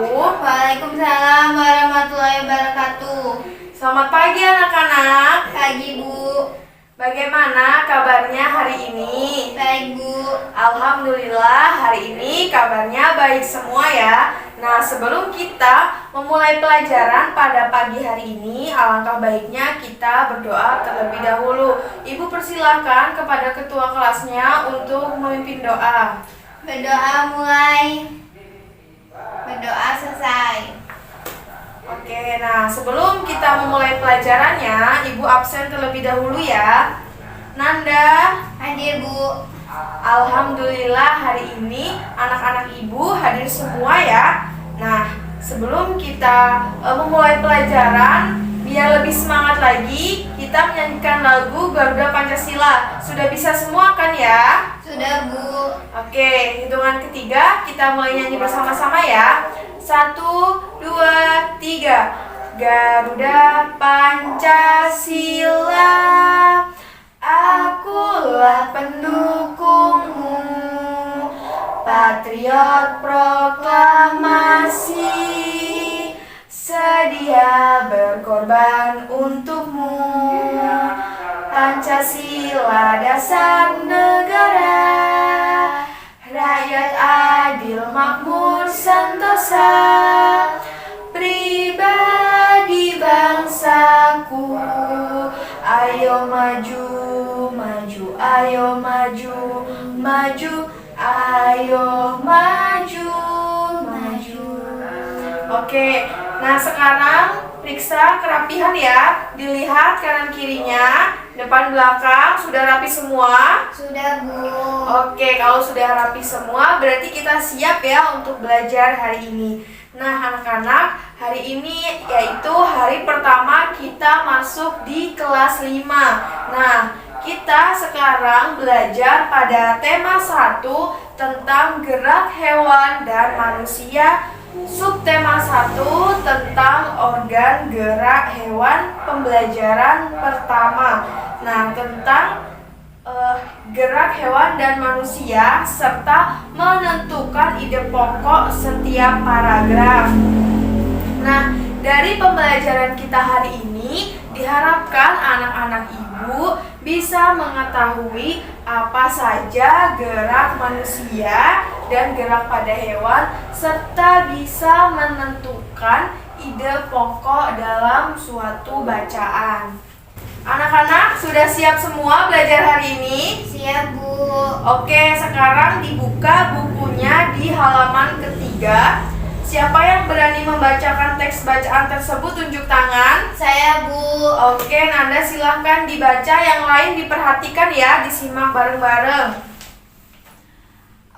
Waalaikumsalam warahmatullahi wabarakatuh. Selamat pagi anak-anak. Pagi Bu. Bagaimana kabarnya hari ini? Baik Bu. Alhamdulillah hari ini kabarnya baik semua ya. Nah, sebelum kita memulai pelajaran pada pagi hari ini, alangkah baiknya kita berdoa terlebih dahulu. Ibu persilahkan kepada ketua kelasnya untuk memimpin doa. Berdoa mulai. Berdoa selesai. Oke, nah sebelum kita memulai pelajarannya, Ibu absen terlebih dahulu ya. Nanda, Hadir Bu. Alhamdulillah hari ini anak-anak Ibu hadir semua ya. Nah, sebelum kita memulai pelajaran, biar lebih semangat lagi, kita menyanyikan lagu Garuda Pancasila. Sudah bisa semua kan ya? Sudah Bu. Oke, hitungan ketiga kita mulai nyanyi bersama-sama ya. 1, 2, 3. Garuda Pancasila, akulah pendukungmu, patriot proklamasi, sedia berkorban untukmu. Pancasila dasar negara, rakyat adil makmur sentosa, pribadi bangsaku. Ayo maju, maju, ayo maju, maju, ayo maju, maju. Oke, nah sekarang periksa kerapihan ya. Dilihat kanan kirinya, depan belakang sudah rapi semua. Sudah Bu. Oke, kalau sudah rapi semua berarti kita siap ya untuk belajar hari ini. Nah anak-anak, hari ini yaitu hari pertama kita masuk di kelas 5. Nah, kita sekarang belajar pada tema 1 tentang gerak hewan dan manusia. Subtema 1 tentang organ gerak hewan, pembelajaran pertama. Nah, tentang gerak hewan dan manusia serta menentukan ide pokok setiap paragraf. Nah, dari pembelajaran kita hari ini diharapkan anak-anak Ibu bisa mengetahui apa saja gerak manusia dan gerak pada hewan serta bisa menentukan ide pokok dalam suatu bacaan. Anak-anak sudah siap semua belajar hari ini? Siap Bu. Oke, sekarang dibuka bukunya di halaman ketiga. Siapa yang berani membacakan teks bacaan tersebut tunjuk tangan. Saya Bu. Oke, Nanda silahkan dibaca, yang lain diperhatikan ya, disimak bareng-bareng.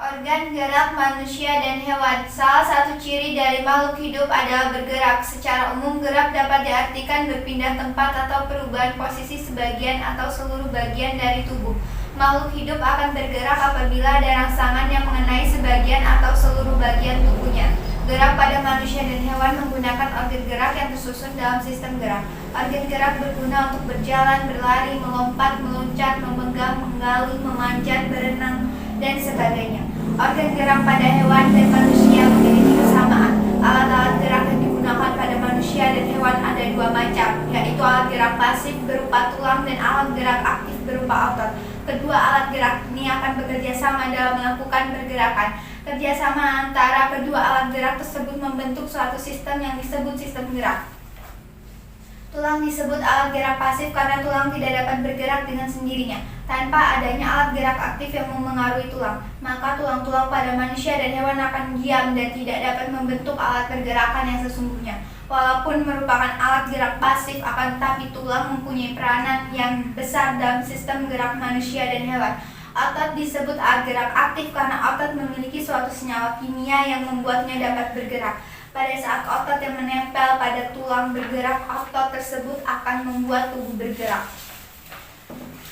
Organ gerak manusia dan hewan. Salah satu ciri dari makhluk hidup adalah bergerak. Secara umum, gerak dapat diartikan berpindah tempat atau perubahan posisi sebagian atau seluruh bagian dari tubuh. Makhluk hidup akan bergerak apabila ada rangsangan yang mengenai sebagian atau seluruh bagian tubuhnya. Gerak pada manusia dan hewan menggunakan organ gerak yang tersusun dalam sistem gerak. Organ gerak berguna untuk berjalan, berlari, melompat, meloncat, memegang, menggali, memanjat, berenang, dan sebagainya. Organ gerak pada hewan dan manusia memiliki kesamaan. Alat-alat gerak yang digunakan pada manusia dan hewan ada dua macam, yaitu alat gerak pasif berupa tulang dan alat gerak aktif berupa otot. Kedua alat gerak ini akan bekerja sama dalam melakukan pergerakan. Kerjasama antara kedua alat gerak tersebut membentuk suatu sistem yang disebut sistem gerak. Tulang disebut alat gerak pasif karena tulang tidak dapat bergerak dengan sendirinya tanpa adanya alat gerak aktif yang memengaruhi tulang. Maka tulang-tulang pada manusia dan hewan akan diam dan tidak dapat membentuk alat pergerakan yang sesungguhnya. Walaupun merupakan alat gerak pasif, akan tetapi tulang mempunyai peranan yang besar dalam sistem gerak manusia dan hewan. Otot disebut alat gerak aktif karena otot memiliki suatu senyawa kimia yang membuatnya dapat bergerak. Pada saat otot yang menempel pada tulang bergerak, otot tersebut akan membuat tubuh bergerak.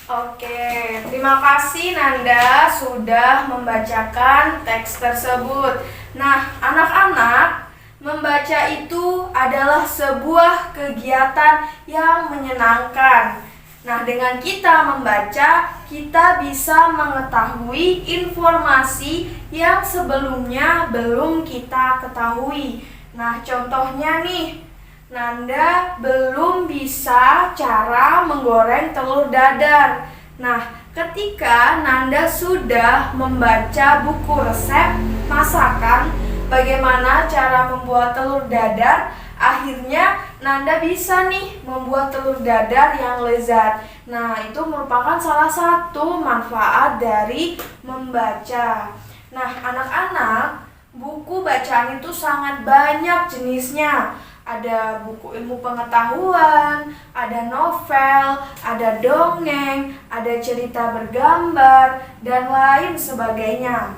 Oke, terima kasih Nanda sudah membacakan teks tersebut. Nah, anak-anak, membaca itu adalah sebuah kegiatan yang menyenangkan. Nah, dengan kita membaca, kita bisa mengetahui informasi yang sebelumnya belum kita ketahui. Nah, contohnya nih, Nanda belum bisa cara menggoreng telur dadar. Nah, ketika Nanda sudah membaca buku resep masakan bagaimana cara membuat telur dadar, akhirnya Nanda bisa nih membuat telur dadar yang lezat. Nah, itu merupakan salah satu manfaat dari membaca. Nah, anak-anak, buku bacaan itu sangat banyak jenisnya. Ada buku ilmu pengetahuan, ada novel, ada dongeng, ada cerita bergambar, dan lain sebagainya.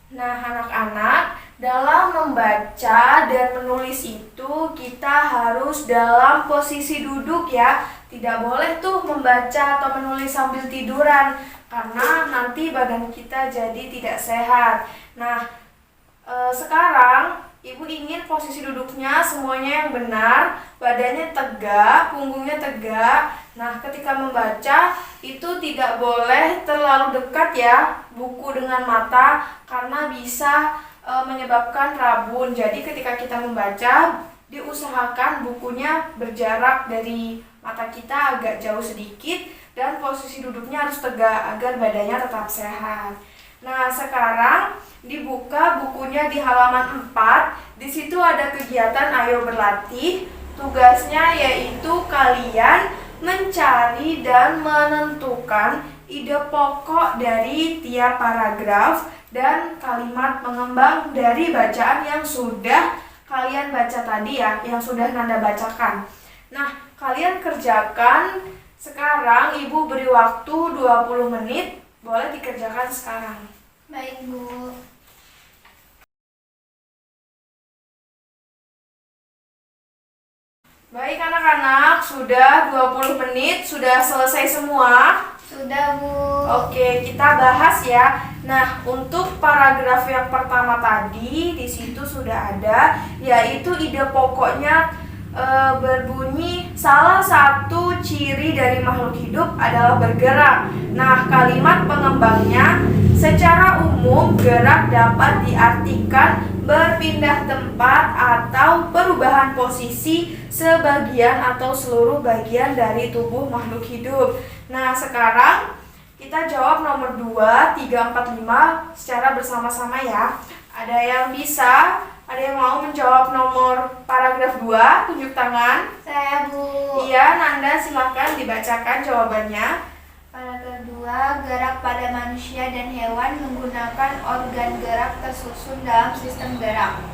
Nah, anak-anak, dalam membaca dan menulis itu kita harus dalam posisi duduk ya. Tidak boleh tuh membaca atau menulis sambil tiduran, karena nanti badan kita jadi tidak sehat. Nah, sekarang Ibu ingin posisi duduknya semuanya yang benar, badannya tegak, punggungnya tegak. Nah, ketika membaca itu tidak boleh terlalu dekat ya buku dengan mata, karena bisa menyebabkan rabun. Jadi ketika kita membaca, diusahakan bukunya berjarak dari mata kita agak jauh sedikit, dan posisi duduknya harus tegak agar badannya tetap sehat. Nah, sekarang dibuka bukunya di halaman 4. Di situ ada kegiatan ayo berlatih. Tugasnya yaitu kalian mencari dan menentukan ide pokok dari tiap paragraf dan kalimat pengembang dari bacaan yang sudah kalian baca tadi ya, yang sudah Nanda bacakan. Nah, kalian kerjakan sekarang. Ibu beri waktu 20 menit. Boleh dikerjakan sekarang. Baik, Bu. Baik anak-anak, sudah 20 menit, sudah selesai semua? Sudah, Bu. Oke, kita bahas ya. Nah, untuk paragraf yang pertama tadi, di situ sudah ada, yaitu ide pokoknya berbunyi, salah satu ciri dari makhluk hidup adalah bergerak. Nah, kalimat pengembangnya, secara umum gerak dapat diartikan berpindah tempat atau perubahan posisi sebagian atau seluruh bagian dari tubuh makhluk hidup. Nah, sekarang kita jawab nomor 2, 3, 4, 5 secara bersama-sama ya. Ada yang bisa? Ada yang mau menjawab nomor paragraf 2? Tunjuk tangan. Saya, Bu. Iya, Nanda silakan dibacakan jawabannya. Paragraf 2, gerak pada manusia dan hewan menggunakan organ gerak tersusun dalam sistem gerak.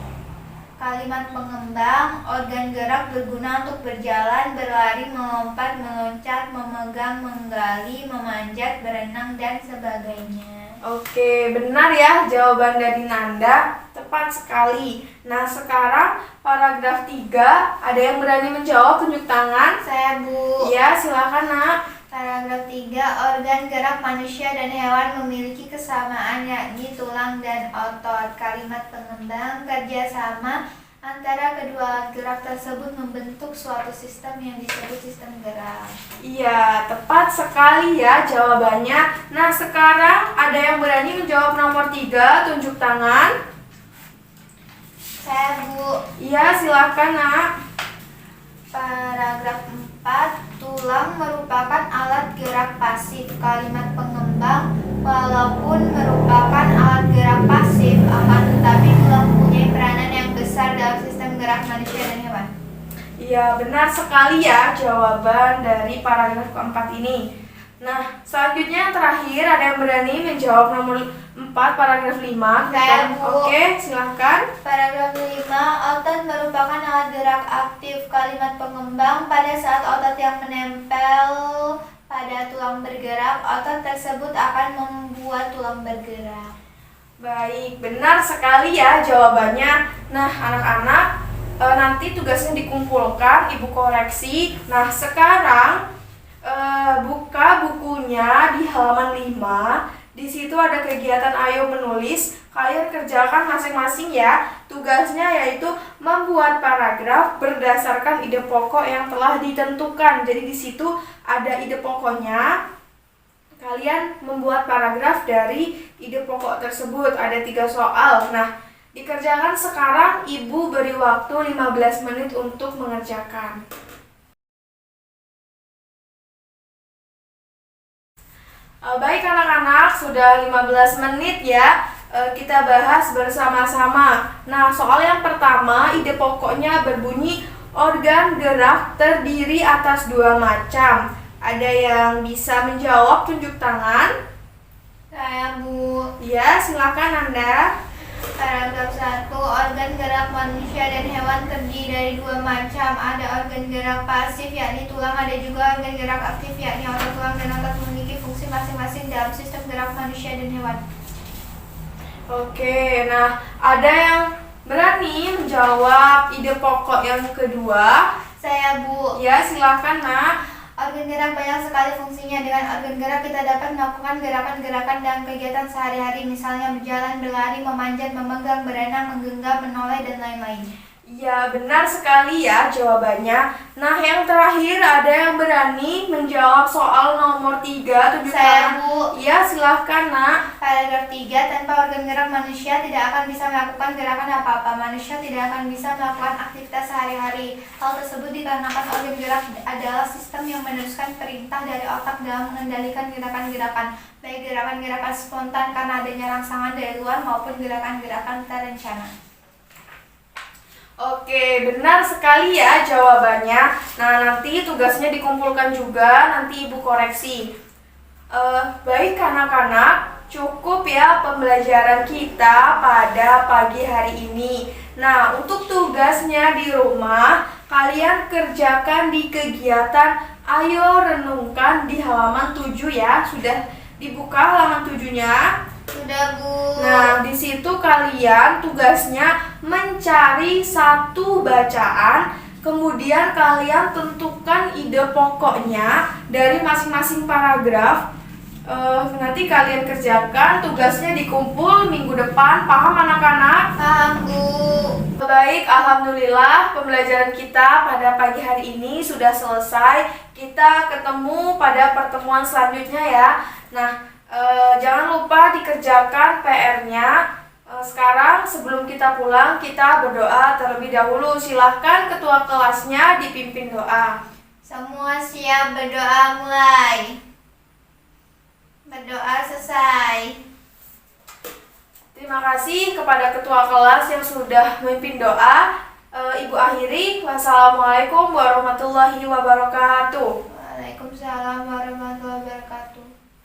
Kalimat pengembang, organ gerak berguna untuk berjalan, berlari, melompat, meloncat, memegang, menggali, memanjat, berenang, dan sebagainya. Oke, benar ya jawaban dari Nanda, tepat sekali. Nah, sekarang paragraf 3, ada yang berani menjawab, tunjuk tangan. Saya, Bu. Iya, silakan Nak. Paragraf 3, organ gerak manusia dan hewan memiliki kesamaan yakni tulang dan otot. Kalimat pengembang, kerjasama antara kedua alat gerak tersebut membentuk suatu sistem yang disebut sistem gerak. Iya, tepat sekali ya jawabannya. Nah, sekarang ada yang berani menjawab nomor 3, tunjuk tangan. Saya, Bu. Iya, silakan Nak. Paragraf 4, tulang merupakan alat gerak pasif. Kalimat pengembang, walaupun merupakan alat gerak pasif, akan tetapi tulang mempunyai peranan yang besar dalam sistem gerak manusia dan hewan. Iya, benar sekali ya jawaban dari paragraf keempat ini. Nah, selanjutnya yang terakhir ada yang berani menjawab nomor 4, paragraf 5. Saya, Bu. Oke, silahkan. Paragraf 5, otot merupakan alat gerak aktif. Kalimat pengembang, pada saat otot yang menempel pada tulang bergerak, otot tersebut akan membuat tulang bergerak. Baik, benar sekali ya jawabannya. Nah, anak-anak, nanti tugasnya dikumpulkan, Ibu koreksi. Nah, sekarang buka bukunya di halaman 5. Di situ ada kegiatan ayo menulis. Kalian kerjakan masing-masing ya. Tugasnya yaitu membuat paragraf berdasarkan ide pokok yang telah ditentukan. Jadi di situ ada ide pokoknya. Kalian membuat paragraf dari ide pokok tersebut. Ada 3 soal. Nah, Dikerjakan sekarang, Ibu beri waktu 15 menit untuk mengerjakan. Baik anak-anak, sudah 15 menit ya kita bahas bersama-sama. Nah, soal yang pertama, ide pokoknya berbunyi organ gerak terdiri atas dua macam. Ada yang bisa menjawab, tunjuk tangan. Saya Bu. Ya, silakan Anda. Paragraf 1. Organ gerak manusia dan hewan terdiri dari dua macam. Ada organ gerak pasif yakni tulang, ada juga organ gerak aktif yakni otot. Tulang dan otot memiliki fungsi masing-masing dalam sistem gerak manusia dan hewan. Oke, nah ada yang berani menjawab ide pokok yang kedua? Saya Bu. Ya, silakan Nak. Organ gerak banyak sekali fungsinya. Dengan organ gerak kita dapat melakukan gerakan-gerakan dan kegiatan sehari-hari, misalnya berjalan, berlari, memanjat, memegang, berenang, menggenggam, menoleh, dan lain-lain. Ya, benar sekali ya jawabannya. Nah, yang terakhir ada yang berani menjawab soal nomor 3, tunjuk Saya tangan. Bu. Ya, silahkan Nak. Paragraf 3. Tanpa organ gerak manusia tidak akan bisa melakukan gerakan apa-apa. Manusia tidak akan bisa melakukan aktivitas sehari-hari. Hal tersebut dikarenakan organ gerak adalah sistem yang meneruskan perintah dari otak dalam mengendalikan gerakan-gerakan, baik gerakan-gerakan spontan karena adanya rangsangan dari luar maupun gerakan-gerakan terencana. Oke, benar sekali ya jawabannya. Nah, nanti tugasnya dikumpulkan juga, nanti Ibu koreksi. Baik anak-anak, cukup ya pembelajaran kita pada pagi hari ini. Nah, untuk tugasnya di rumah, kalian kerjakan di kegiatan Ayo Renungkan di halaman 7 ya. Sudah dibuka halaman 7-nya? Sudah Bu. Nah, di situ kalian tugasnya mencari satu bacaan, kemudian kalian tentukan ide pokoknya dari masing-masing paragraf. Nanti kalian kerjakan, tugasnya dikumpul minggu depan. Paham anak-anak? Paham Bu. Baik, alhamdulillah pembelajaran kita pada pagi hari ini sudah selesai. Kita ketemu pada pertemuan selanjutnya ya. Nah, jangan lupa dikerjakan PR-nya. Sekarang sebelum kita pulang, kita berdoa terlebih dahulu. Silahkan ketua kelasnya dipimpin doa. Semua siap, berdoa mulai. Berdoa selesai. Terima kasih kepada ketua kelas yang sudah memimpin doa. Ibu akhiri. Wassalamualaikum warahmatullahi wabarakatuh. Waalaikumsalam warahmatullahi wabarakatuh.